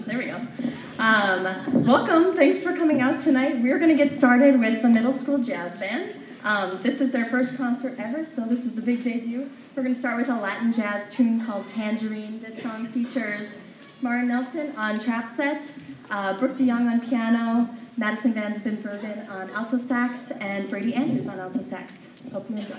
There we go. Welcome. Thanks for coming out tonight. We're going to get started with the middle school jazz band. This is their first concert ever, so this is the big debut. We're going to start with a Latin jazz tune called Tangerine. This song features Martin Nelson on trap set, Brooke DeYoung on piano, Madison Van Bergen on alto sax, and Brady Andrews on alto sax. Hope you enjoy.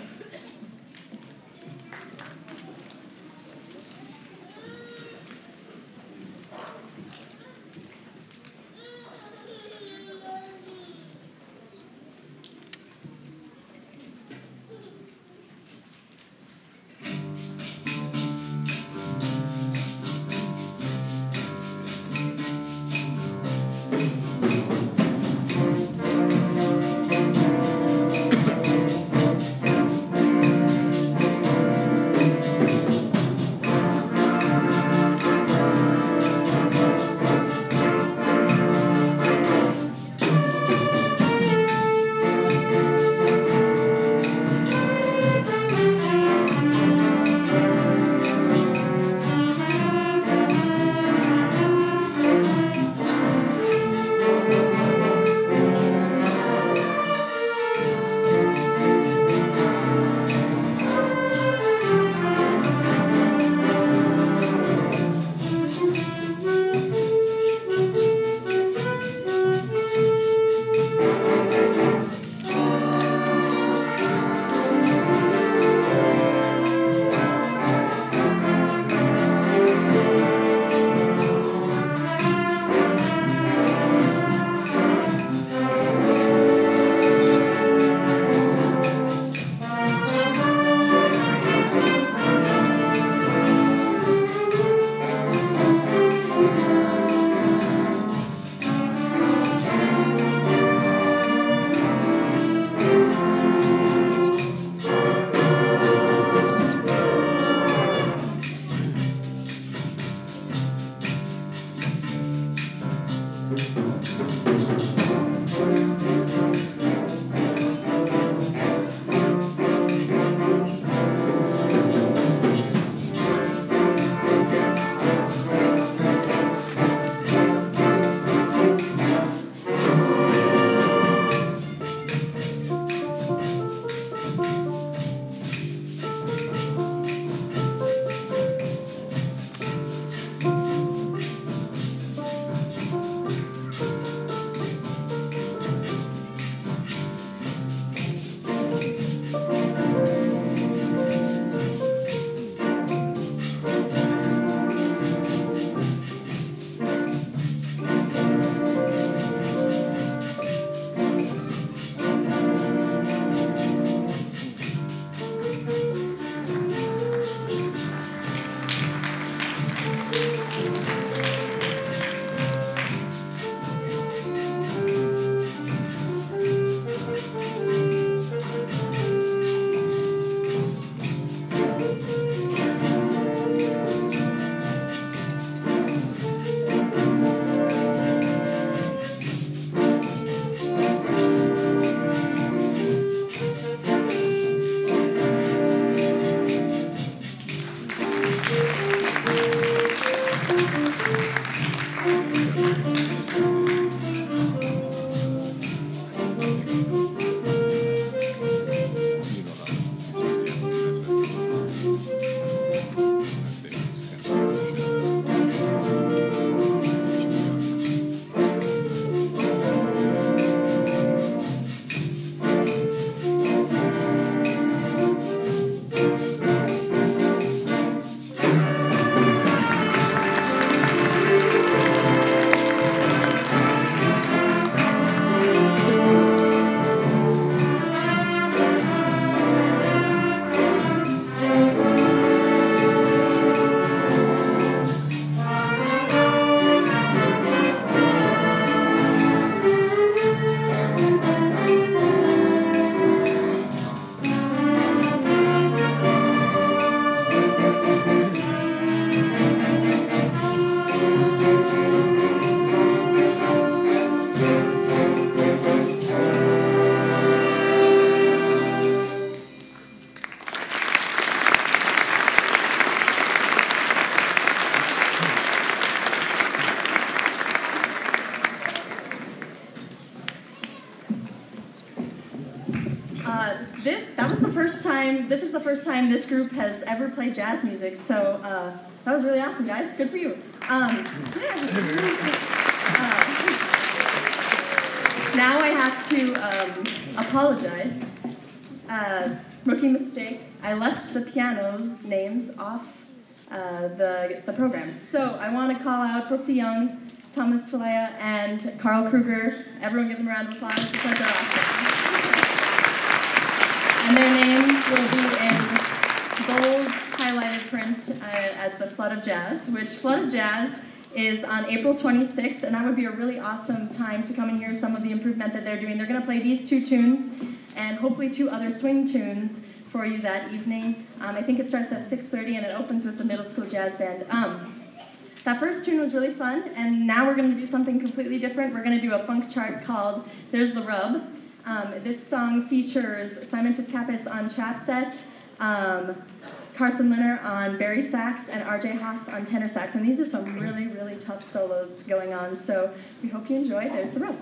This is the first time this group has ever played jazz music, so that was really awesome, guys. Good for you. Now I have to apologize. Rookie mistake. I left the piano's names off the program. So I want to call out Brooke DeYoung, Thomas Falea, and Carl Kruger. Everyone give them a round of applause because they're awesome. And their names will be in bold highlighted print at the Flood of Jazz, which Flood of Jazz is on April 26th, and that would be a really awesome time to come and hear some of the improvement that they're doing. They're going to play these 2 tunes and hopefully 2 other swing tunes for you that evening. I think it starts at 6:30 and it opens with the middle school jazz band. That first tune was really fun, and now we're going to do something completely different. We're going to do a funk chart called There's the Rub. This song features Simon Fitzpatrick on chapset, Carson Linner on bari sax, and R.J. Haas on tenor sax. And these are some really, really tough solos going on, so we hope you enjoy. There's the Rub.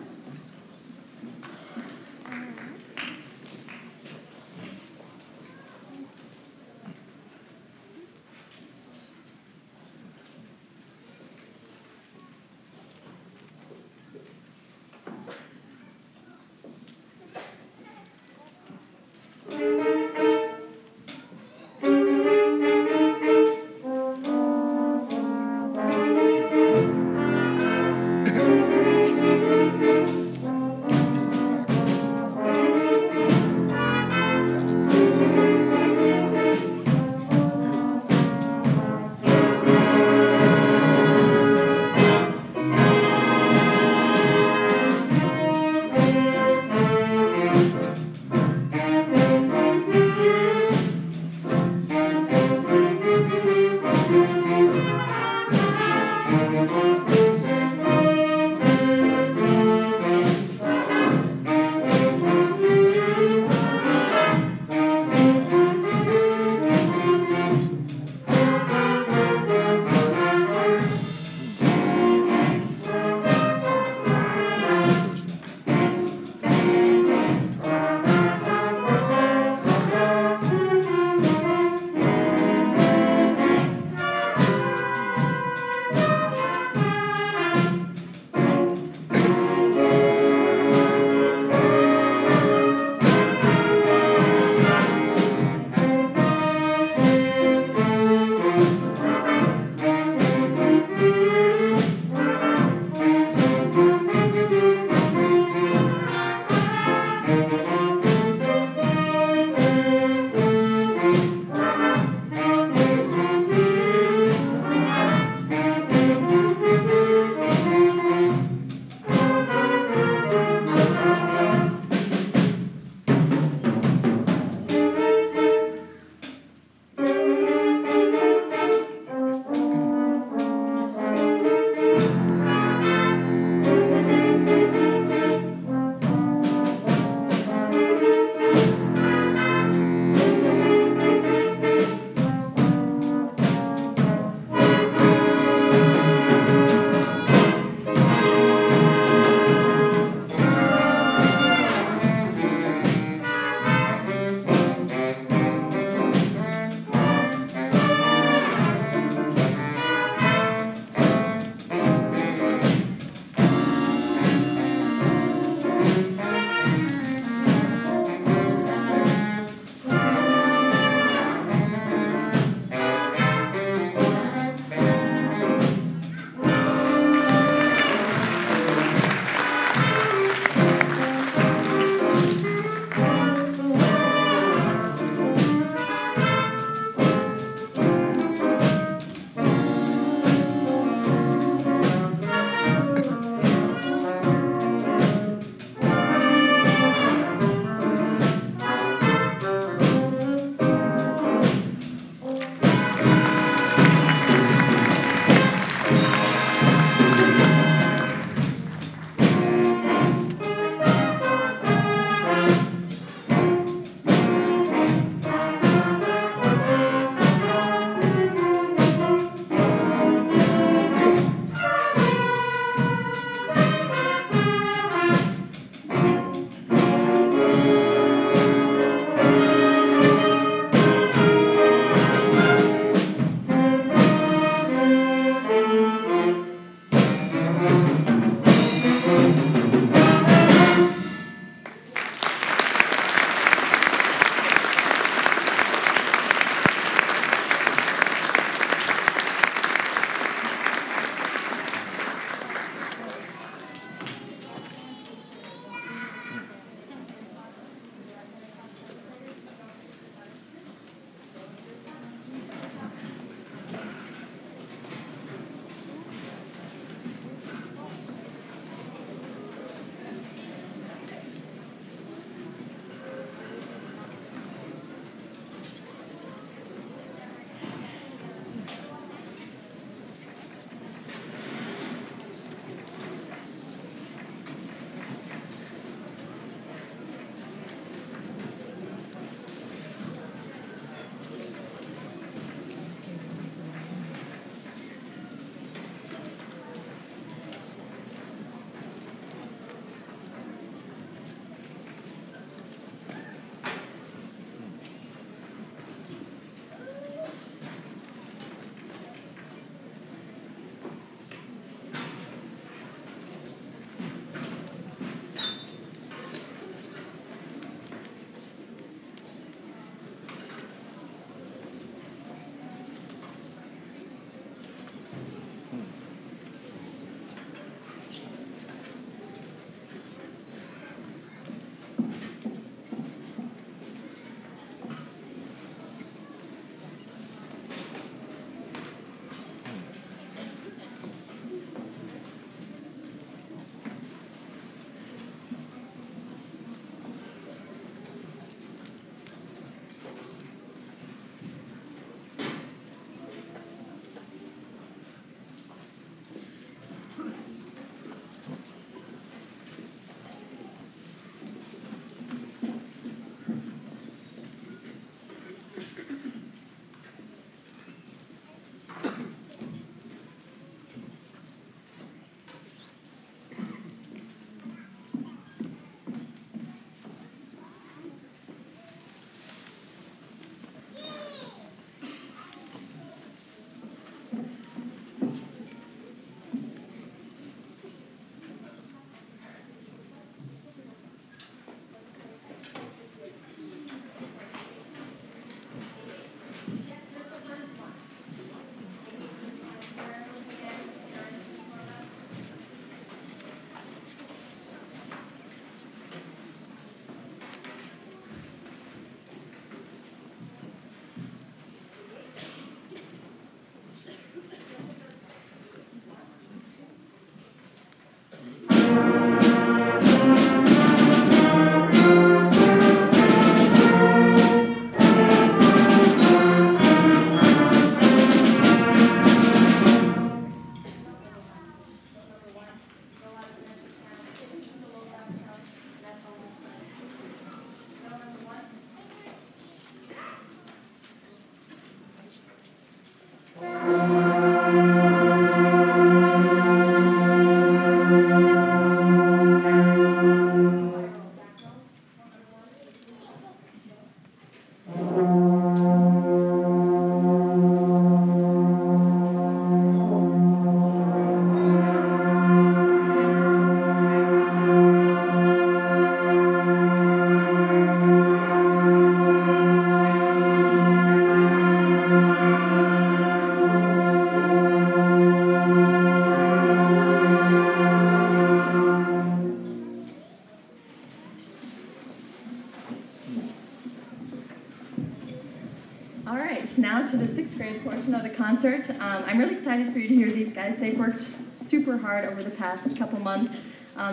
big portion of the concert. I'm really excited for you to hear these guys. They've worked super hard over the past couple months.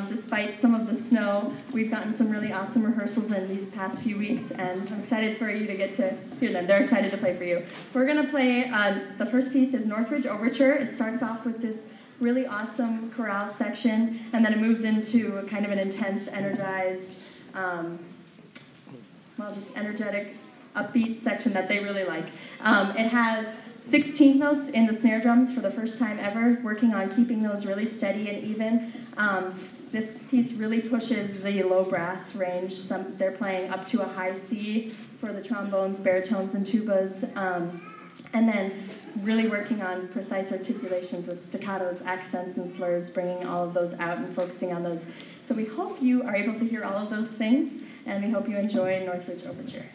Despite some of the snow, we've gotten some really awesome rehearsals in these past few weeks, and I'm excited for you to get to hear them. They're excited to play for you. We're going to play, the first piece is Northridge Overture. It starts off with this really awesome chorale section, and then it moves into a kind of an intense, energized, just energetic, upbeat section that they really like. It has 16th notes in the snare drums for the first time ever, working on keeping those really steady and even. This piece really pushes the low brass range. They're playing up to a high C for the trombones, baritones, and tubas, and then really working on precise articulations with staccatos, accents, and slurs, bringing all of those out and focusing on those. So we hope you are able to hear all of those things, and we hope you enjoy Northridge Overture.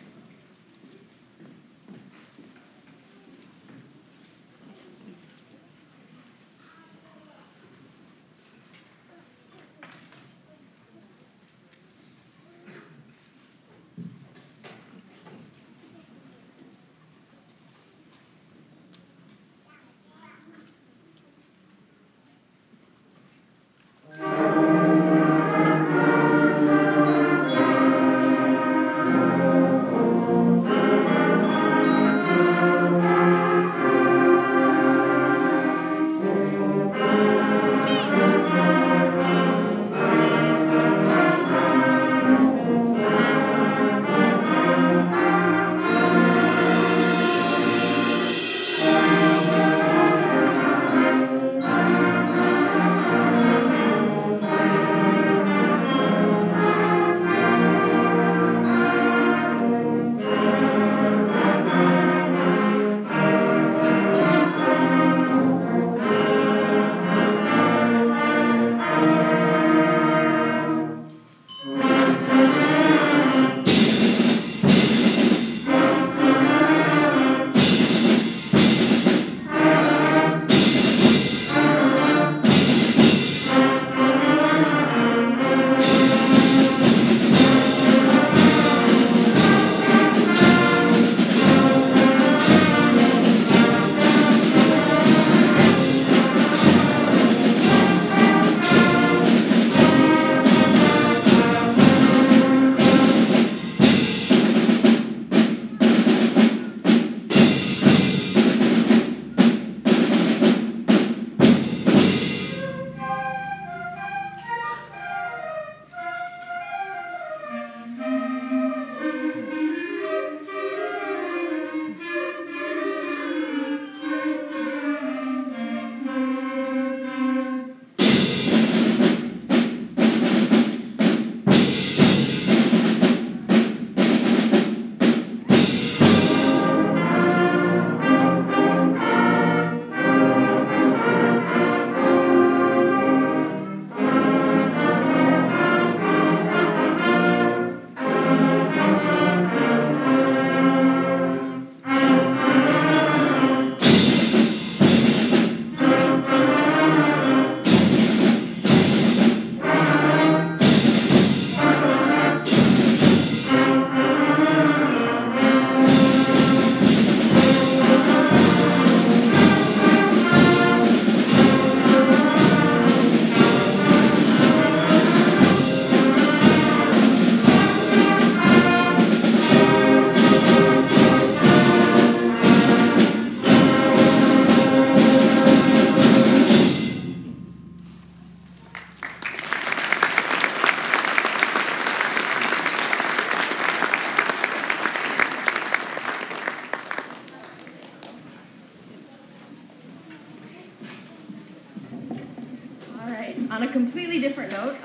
On a completely different note,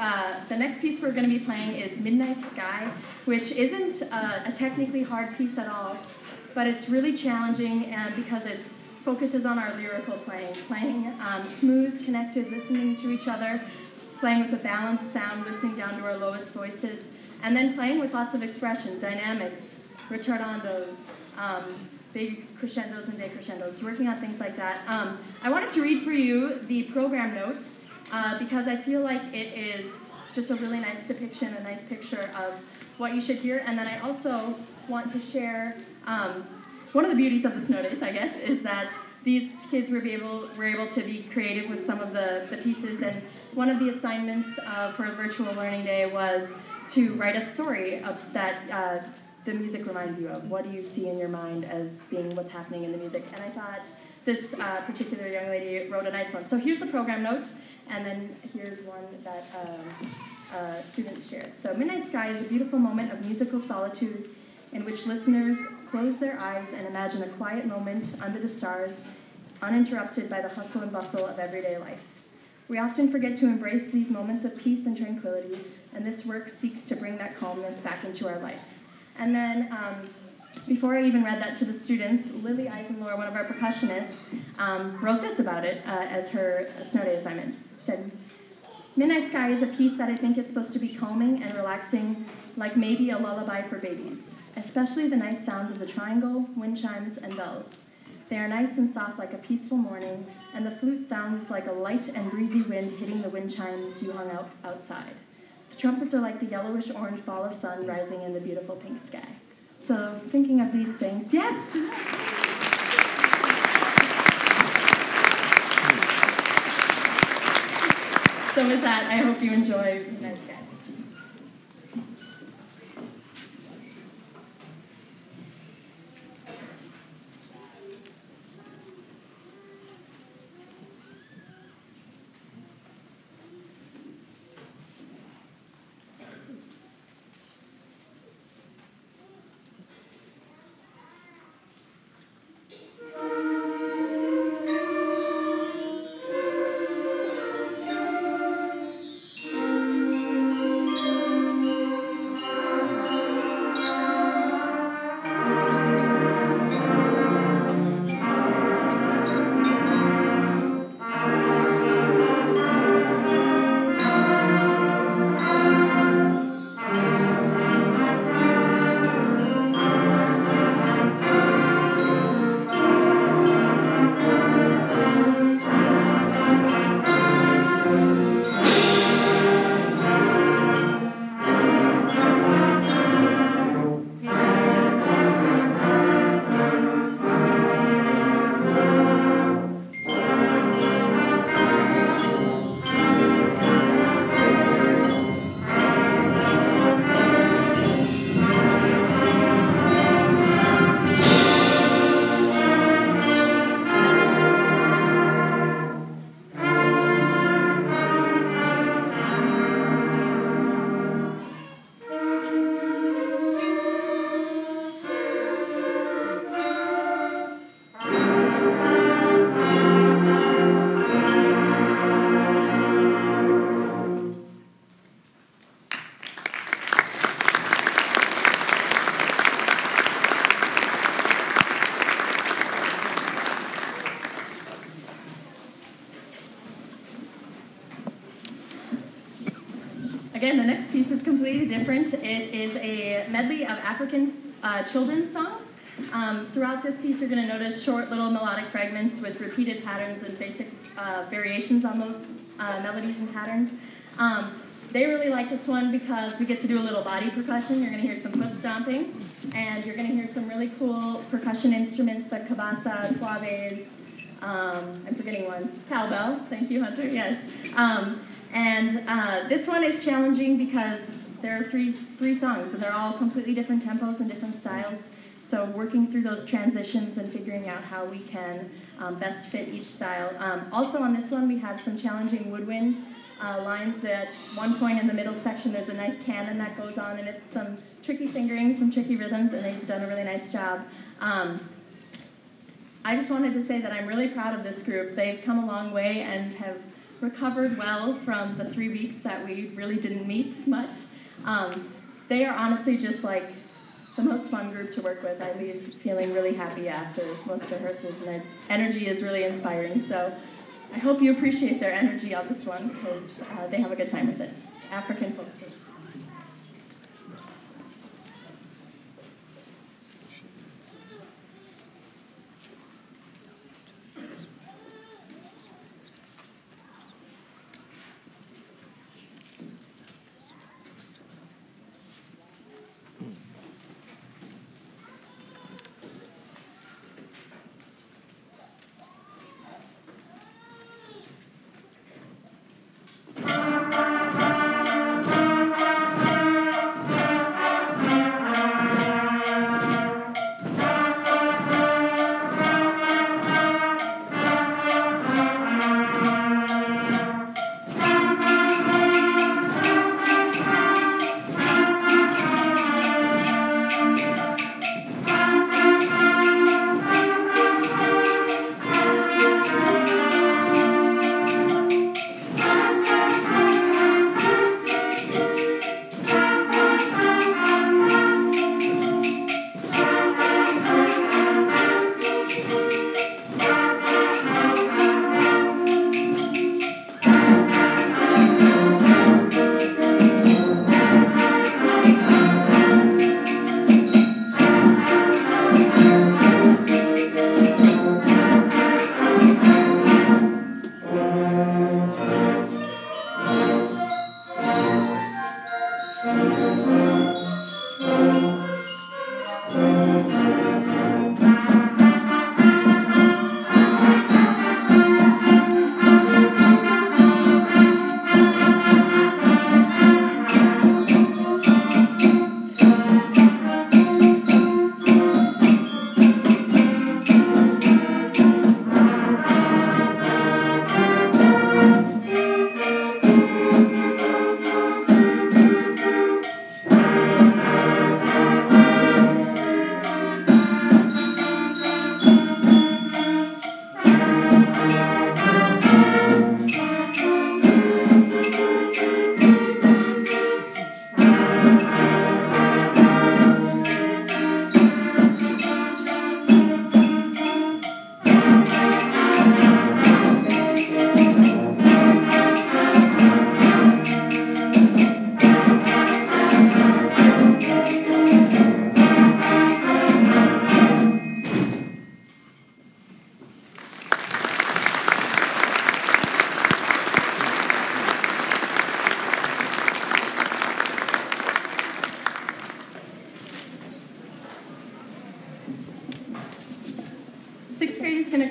the next piece we're going to be playing is Midnight Sky, which isn't a technically hard piece at all, but it's really challenging because it focuses on our lyrical playing smooth, connected, listening to each other, playing with a balanced sound, listening down to our lowest voices, and then playing with lots of expression, dynamics, ritordandos, big crescendos and decrescendos, working on things like that. I wanted to read for you the program note because I feel like it is just a really nice depiction, a nice picture of what you should hear. And then I also want to share one of the beauties of the snow days, I guess, is that these kids were able to be creative with some of the pieces, and one of the assignments for a virtual learning day was to write a story that the music reminds you of. What do you see in your mind as being what's happening in the music? And I thought this particular young lady wrote a nice one. So here's the program note, and then here's one that students shared. So Midnight Sky is a beautiful moment of musical solitude in which listeners close their eyes and imagine a quiet moment under the stars, uninterrupted by the hustle and bustle of everyday life. We often forget to embrace these moments of peace and tranquility, and this work seeks to bring that calmness back into our life. And then, before I even read that to the students, Lily Eisenlohr, one of our percussionists, wrote this about it as her snow day assignment. She said, "Midnight Sky is a piece that I think is supposed to be calming and relaxing, like maybe a lullaby for babies, especially the nice sounds of the triangle, wind chimes, and bells. They are nice and soft like a peaceful morning, and the flute sounds like a light and breezy wind hitting the wind chimes you hung out outside. The trumpets are like the yellowish-orange ball of sun rising in the beautiful pink sky." So, thinking of these things, yes! So with that, I hope you enjoy Midnight Sky. Again, the next piece is completely different. It is a medley of African children's songs. Throughout this piece, you're going to notice short little melodic fragments with repeated patterns and basic variations on those melodies and patterns. They really like this one because we get to do a little body percussion. You're going to hear some foot stomping, and you're going to hear some really cool percussion instruments like kabasa, claves, I'm forgetting one, cowbell. Thank you, Hunter. Yes. This one is challenging because there are three songs, and they're all completely different tempos and different styles. So working through those transitions and figuring out how we can best fit each style. Also on this one, we have some challenging woodwind lines. That one point in the middle section, there's a nice canon that goes on, and it's some tricky fingering, some tricky rhythms, and they've done a really nice job. I just wanted to say that I'm really proud of this group. They've come a long way and have recovered well from the 3 weeks that we really didn't meet much. They are honestly just like the most fun group to work with. I leave feeling really happy after most rehearsals, and their energy is really inspiring. So I hope you appreciate their energy on this one, because they have a good time with it. African folk.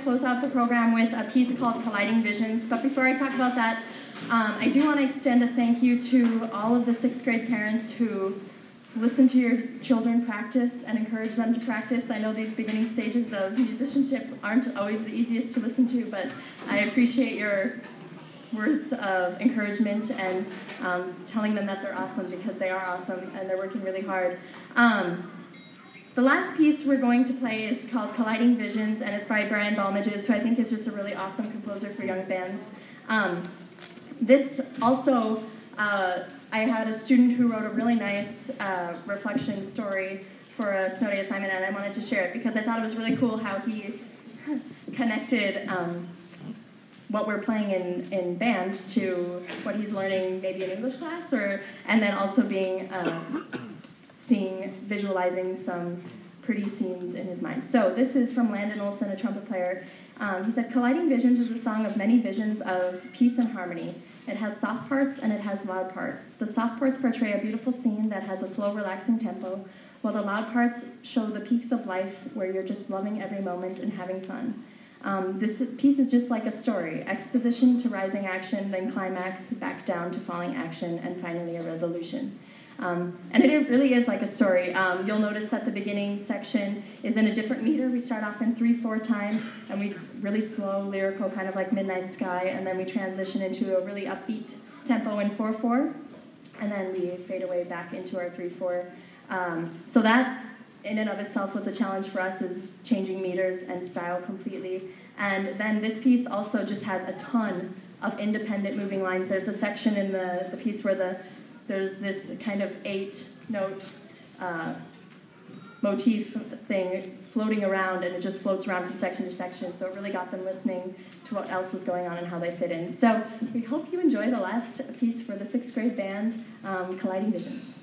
close out the program with a piece called Colliding Visions. But before I talk about that, I do want to extend a thank you to all of the 6th grade parents who listen to your children practice and encourage them to practice. I know these beginning stages of musicianship aren't always the easiest to listen to, but I appreciate your words of encouragement and telling them that they're awesome, because they are awesome and they're working really hard. The last piece we're going to play is called Colliding Visions, and it's by Brian Balmages, who I think is just a really awesome composer for young bands. This also, I had a student who wrote a really nice reflection story for a snow day assignment, and I wanted to share it because I thought it was really cool how he connected what we're playing in band to what he's learning maybe in English class, and then also being visualizing some pretty scenes in his mind. So this is from Landon Olson, a trumpet player. He said, "Colliding Visions is a song of many visions of peace and harmony. It has soft parts and it has loud parts. The soft parts portray a beautiful scene that has a slow, relaxing tempo, while the loud parts show the peaks of life where you're just loving every moment and having fun. This piece is just like a story, exposition to rising action, then climax, back down to falling action, and finally a resolution." And it really is like a story. You'll notice that the beginning section is in a different meter. We start off in 3/4 time, and we really slow, lyrical, kind of like Midnight Sky, and then we transition into a really upbeat tempo in 4/4, and then we fade away back into our 3/4. So that, in and of itself, was a challenge for us, is changing meters and style completely. And then this piece also just has a ton of independent moving lines. There's a section in the piece where there's this kind of 8-note motif thing floating around, and it just floats around from section to section, so it really got them listening to what else was going on and how they fit in. So we hope you enjoy the last piece for the 6th grade band, Colliding Visions.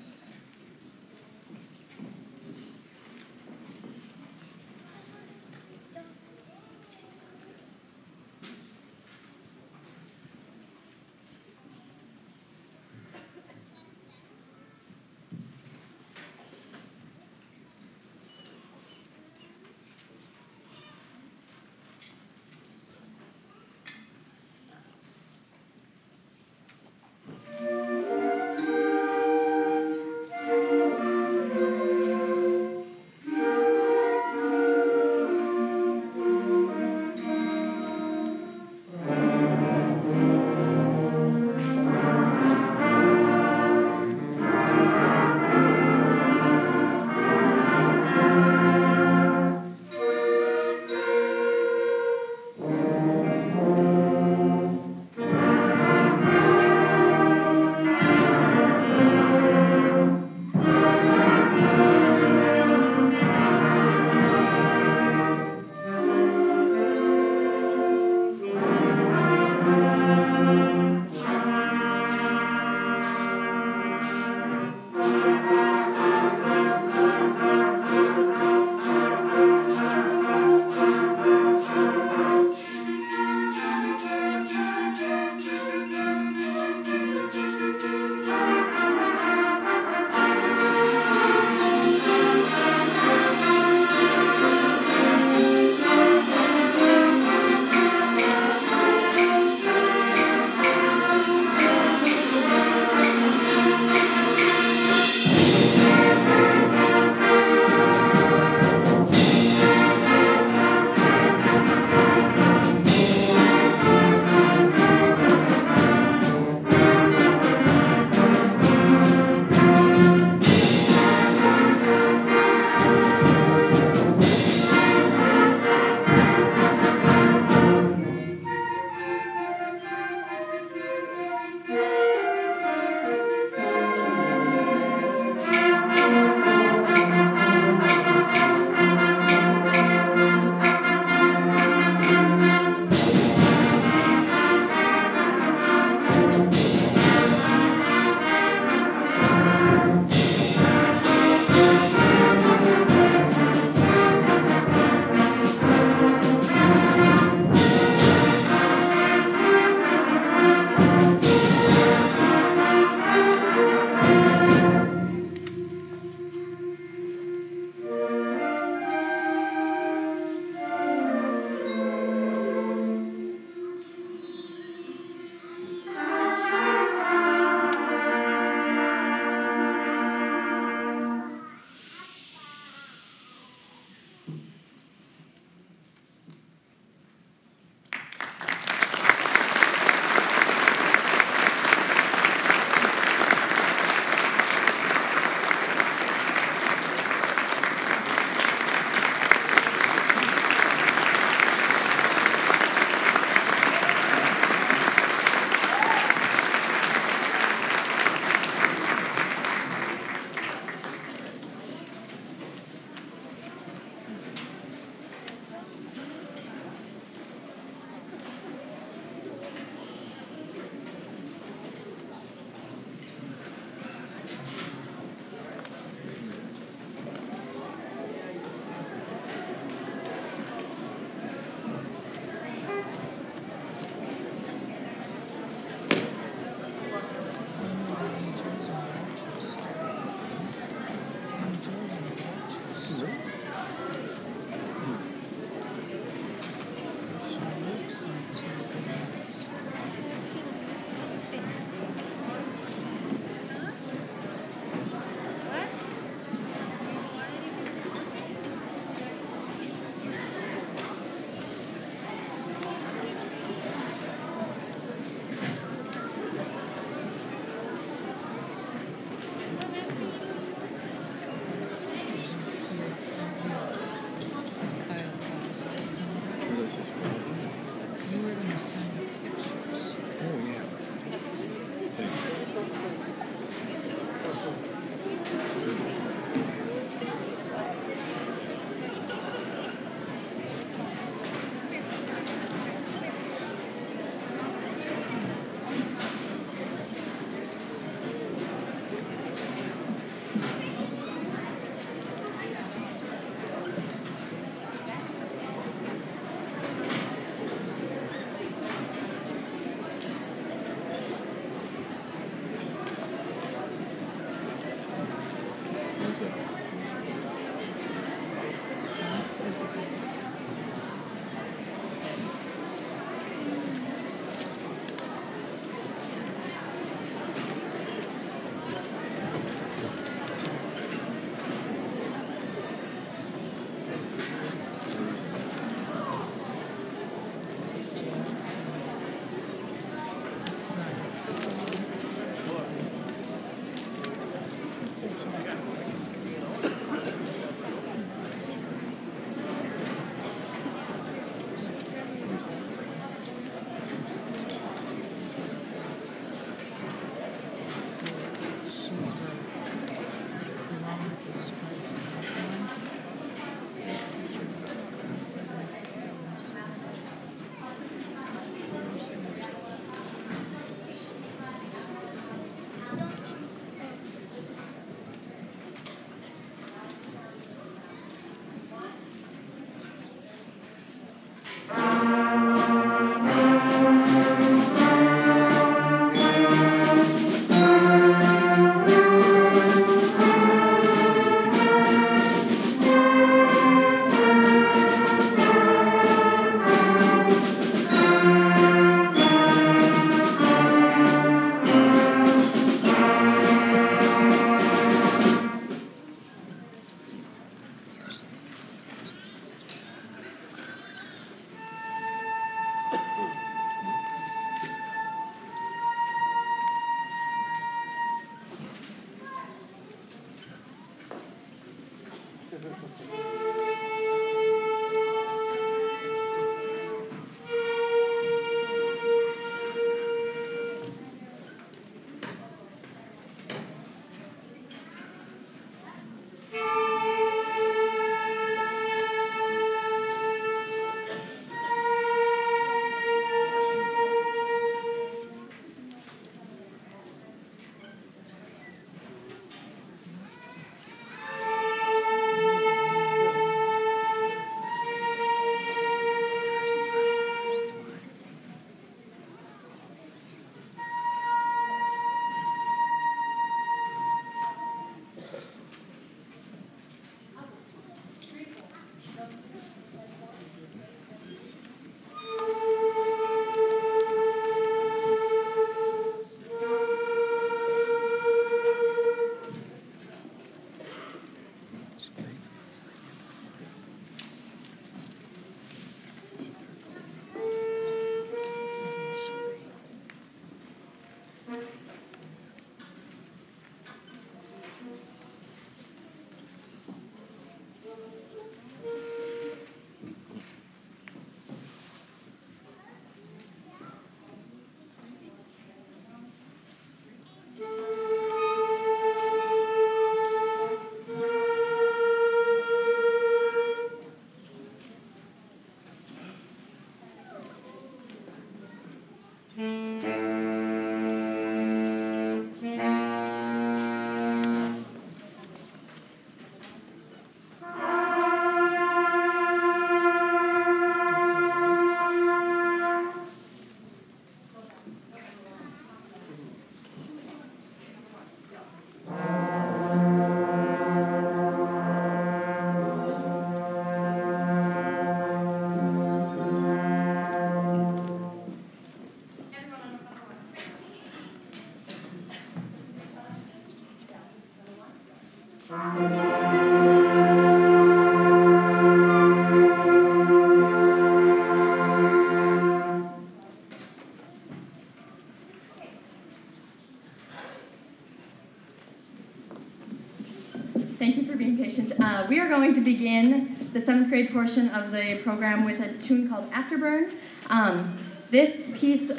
Thank you for being patient. We are going to begin the 7th grade portion of the program with a tune called Afterburn. This piece,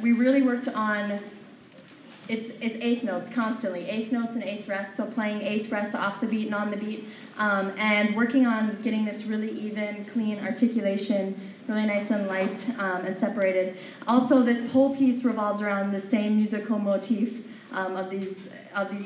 we really worked on, it's eighth notes constantly, eighth notes and eighth rests, so playing eighth rests off the beat and on the beat, and working on getting this really even, clean articulation, really nice and light and separated. Also, this whole piece revolves around the same musical motif of these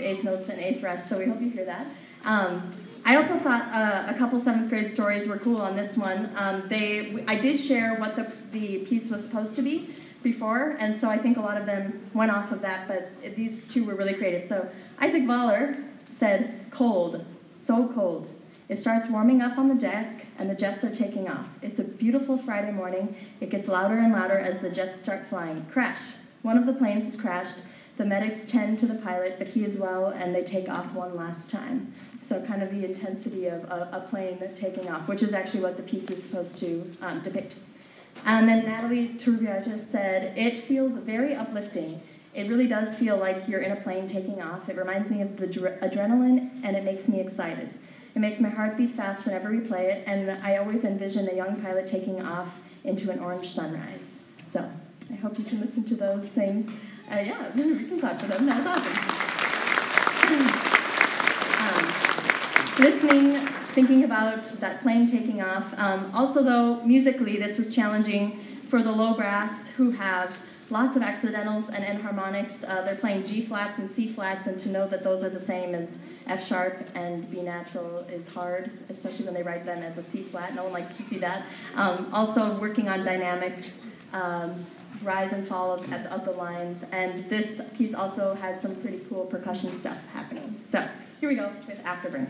eighth notes and eighth rests, so we hope you hear that. I also thought a couple 7th grade stories were cool on this one. I did share what the piece was supposed to be before, and so I think a lot of them went off of that, but these two were really creative. So Isaac Voller said, "Cold, so cold. It starts warming up on the deck, and the jets are taking off. It's a beautiful Friday morning. It gets louder and louder as the jets start flying. Crash. One of the planes has crashed. The medics tend to the pilot, but he is well, and they take off one last time." So kind of the intensity of a plane taking off, which is actually what the piece is supposed to depict. And then Natalie Turubia just said, "It feels very uplifting. It really does feel like you're in a plane taking off. It reminds me of the adrenaline, and it makes me excited. It makes my heart beat fast whenever we play it, and I always envision a young pilot taking off into an orange sunrise." So I hope you can listen to those things. Yeah, we can clap for them. That was awesome. Listening, thinking about that plane taking off. Also, though, musically, this was challenging for the low brass, who have lots of accidentals and enharmonics. They're playing G flats and C flats, and to know that those are the same as F sharp and B natural is hard, especially when they write them as a C flat. No one likes to see that. Also, working on dynamics, rise and fall of the lines, and this piece also has some pretty cool percussion stuff happening. So here we go with Afterburn.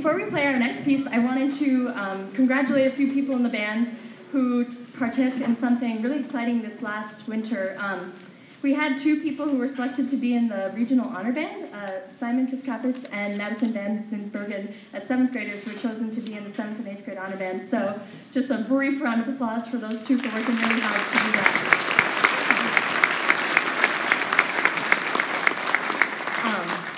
before we play our next piece, I wanted to congratulate a few people in the band who partook in something really exciting this last winter. We had two people who were selected to be in the regional honor band, Simon Fitzkappis and Madison Van Vinsbergen, as 7th graders, were chosen to be in the 7th and 8th grade honor band. So just a brief round of applause for those two for working really hard to do that.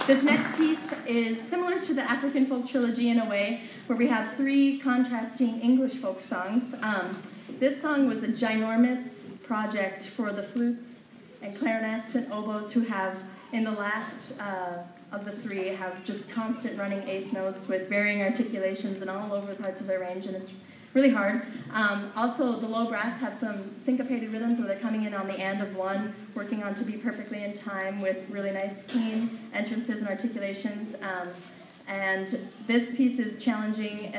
This next piece is similar to the African folk trilogy in a way, where we have three contrasting English folk songs. This song was a ginormous project for the flutes and clarinets and oboes, who have, in the last of the three, have just constant running eighth notes with varying articulations and all over parts of their range, and it's really hard. Also, the low brass have some syncopated rhythms where they're coming in on the and of one, working on to be perfectly in time with really nice keen entrances and articulations. And this piece is challenging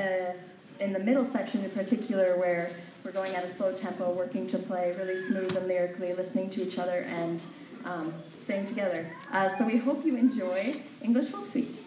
in the middle section in particular, where we're going at a slow tempo, working to play really smooth and lyrically, listening to each other and staying together. So we hope you enjoy English Folk Suite.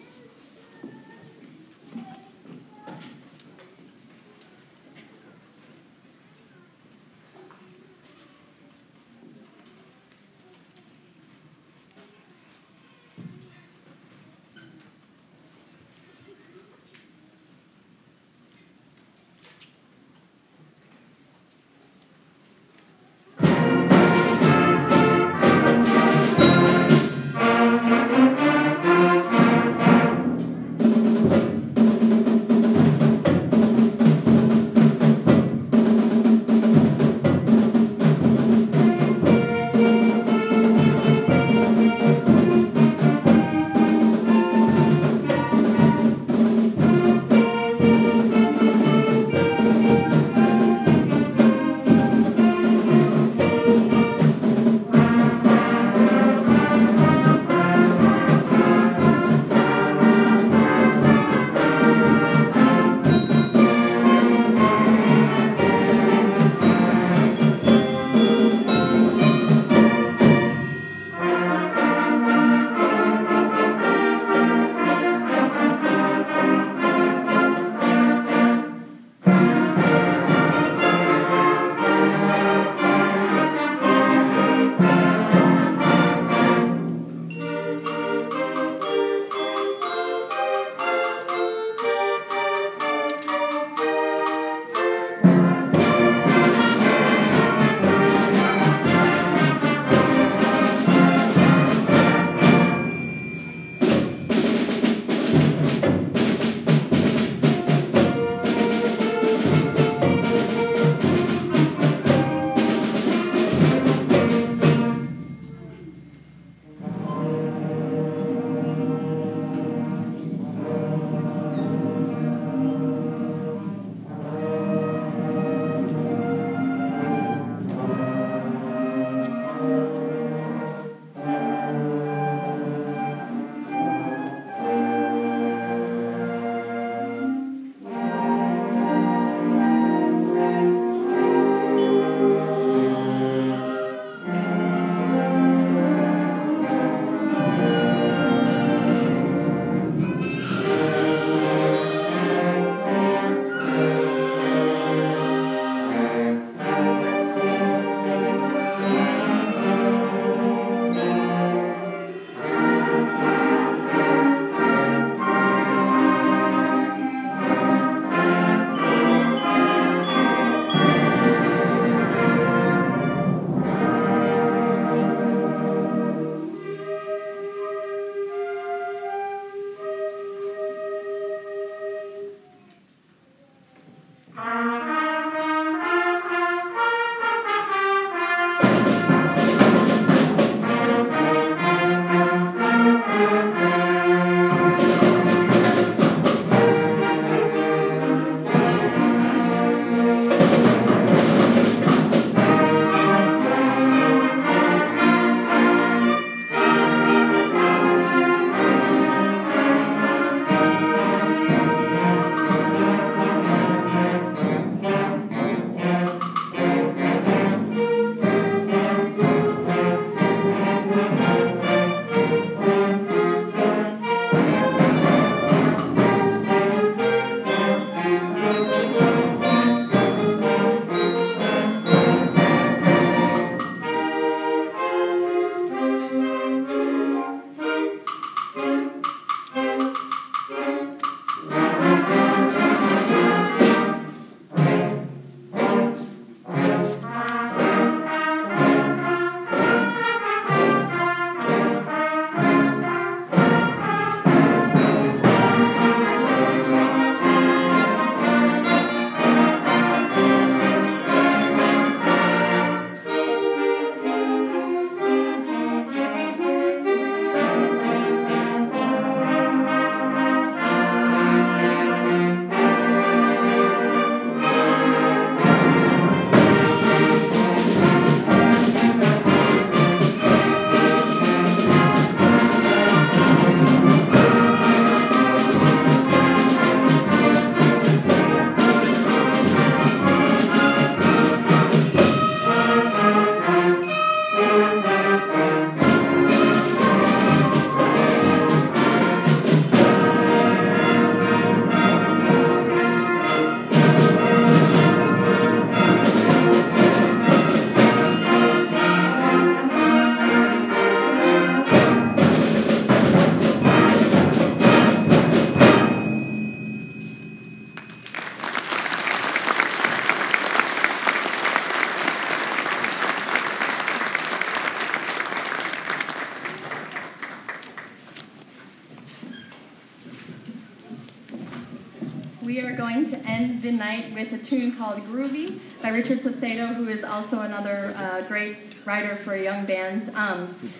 we are going to end the night with a tune called Groovy by Richard Saucedo, who is also another great writer for young bands.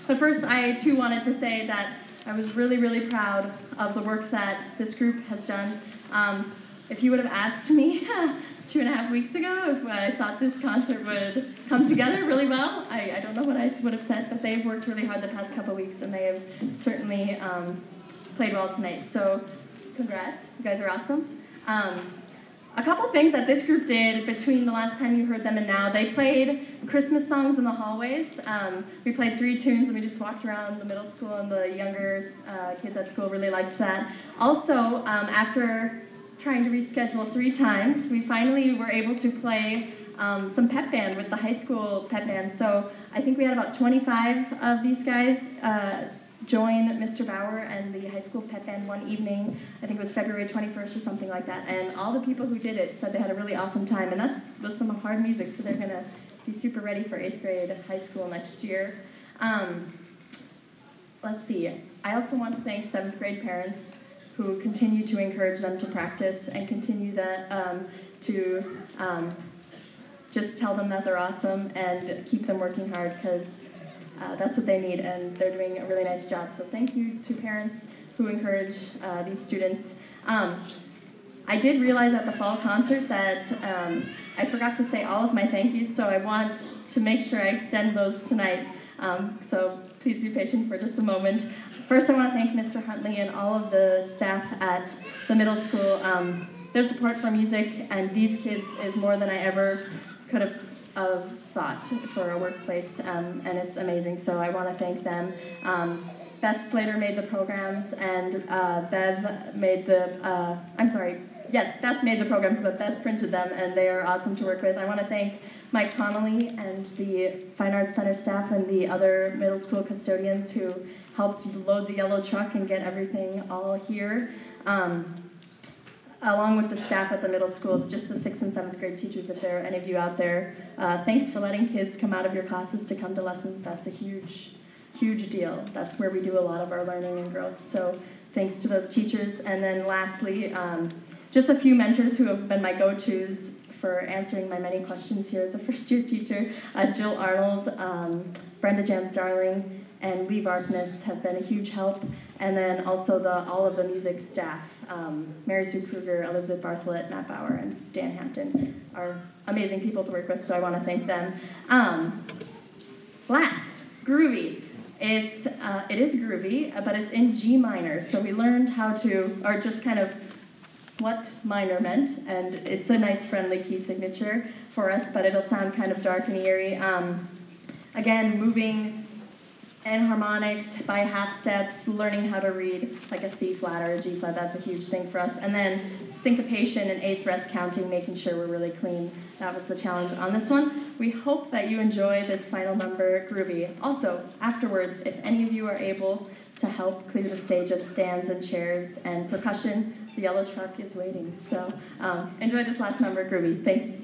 But first, I too wanted to say that I was really, really proud of the work that this group has done. If you would have asked me 2.5 weeks ago if I thought this concert would come together really well, I don't know what I would have said, but they've worked really hard the past couple weeks, and they have certainly played well tonight. So congrats, you guys are awesome. A couple things that this group did between the last time you heard them and now. They played Christmas songs in the hallways. We played 3 tunes and we just walked around the middle school, and the younger kids at school really liked that. Also, after trying to reschedule 3 times, we finally were able to play some pep band with the high school pep band. So I think we had about 25 of these guys join Mr. Bauer and the high school pep band one evening. I think it was February 21st or something like that. And all the people who did it said they had a really awesome time. And that's with some hard music, so they're going to be super ready for 8th grade high school next year. Let's see. I also want to thank 7th grade parents who continue to encourage them to practice and continue that to just tell them that they're awesome and keep them working hard, because that's what they need, and they're doing a really nice job. So thank you to parents who encourage these students. I did realize at the fall concert that I forgot to say all of my thank yous, so I want to make sure I extend those tonight. So please be patient for just a moment. First, I want to thank Mr. Huntley and all of the staff at the middle school. Their support for music and these kids is more than I ever could have thought for a workplace, and it's amazing, so I want to thank them. Beth Slater made the programs, and Bev made the, Beth made the programs, but Beth printed them, and they are awesome to work with. I want to thank Mike Connolly and the Fine Arts Center staff and the other middle school custodians who helped load the yellow truck and get everything all here. Along with the staff at the middle school, just the 6th and 7th grade teachers, if there are any of you out there. Thanks for letting kids come out of your classes to come to lessons. That's a huge, huge deal. That's where we do a lot of our learning and growth. So thanks to those teachers. And then lastly, just a few mentors who have been my go-tos for answering my many questions here as a first-year teacher. Jill Arnold, Brenda Jans-Darling, and Lee Varkness have been a huge help. And then also all of the music staff, Mary Sue Kruger, Elizabeth Bartholet, Matt Bauer, and Dan Hampton are amazing people to work with, so I want to thank them. Last, groovy. It is groovy, but it's in G minor, so we learned how to, or just kind of what minor meant, and it's a nice friendly key signature for us, but it'll sound kind of dark and eerie. Again, moving enharmonics by half steps, learning how to read like a C flat or a G flat, that's a huge thing for us. And then syncopation and 8th rest counting, making sure we're really clean. That was the challenge on this one. We hope that you enjoy this final number, Groovy. Also, afterwards, if any of you are able to help clear the stage of stands and chairs and percussion, the yellow truck is waiting. So enjoy this last number, Groovy. Thanks.